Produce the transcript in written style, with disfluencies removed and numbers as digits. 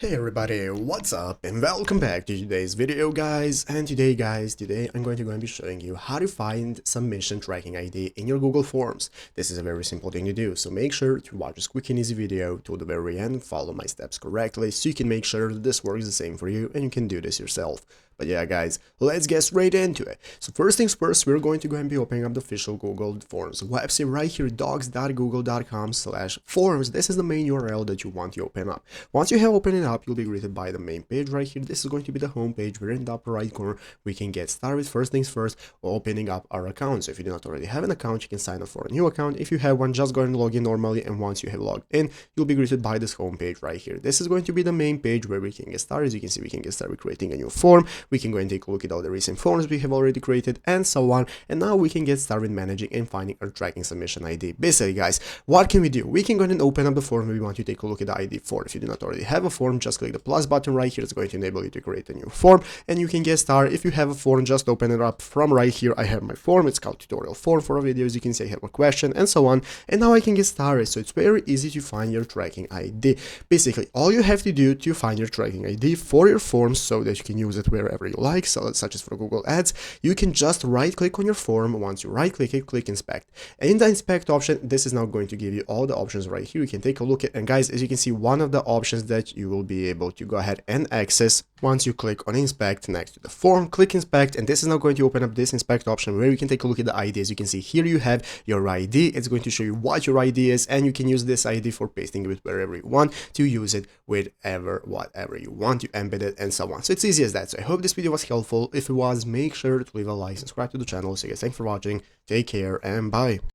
Hey everybody, what's up and welcome back to today's video guys. And today I'm going to be showing you how to find submission tracking ID in your Google Forms. This is a very simple thing to do, so make sure to watch this quick and easy video to the very end, follow my steps correctly so you can make sure that this works the same for you and you can do this yourself. But yeah guys, let's get straight into it. So first things first, we're going to go and be opening up the official Google Forms website right here, docs.google.com/forms. This is the main URL that you want to open up. Once you have opened it up, you'll be greeted by the main page right here. This is going to be the home page where in the upper right corner we can get started. First things first, opening up our account. So if you do not already have an account, you can sign up for a new account. If you have one, just go and log in normally, and once you have logged in, you'll be greeted by this home page right here. This is going to be the main page where we can get started. As you can see, we can get started creating a new form. We can go and take a look at all the recent forms we have already created and so on. And now we can get started managing and finding our tracking submission ID. Basically guys, what can we do? We can go ahead and open up the form we want to take a look at the ID for. If you do not already have a form, just click the plus button right here. It's going to enable you to create a new form and you can get started. If you have a form, just open it up from right here. I have my form. It's called tutorial form for a video. As you can see, I have a question and so on. And now I can get started. So it's very easy to find your tracking ID. Basically, all you have to do to find your tracking ID for your forms so that you can use it wherever you like, so such as for Google Ads, you can just right click on your form. Once you right click it, click inspect. And in the inspect option, this is now going to give you all the options right here. You can take a look at, and guys, as you can see, one of the options that you will be able to go ahead and access once you click on inspect next to the form, click inspect, and this is now going to open up this inspect option where you can take a look at the ID. As you can see here, you have your ID. It's going to show you what your ID is, and you can use this ID for pasting it wherever you want, to use it with whatever you want, to embed it and so on. So it's easy as that. So I hope this video was helpful. If it was, make sure to leave a like, subscribe to the channel. So guys, thanks for watching, take care, and bye.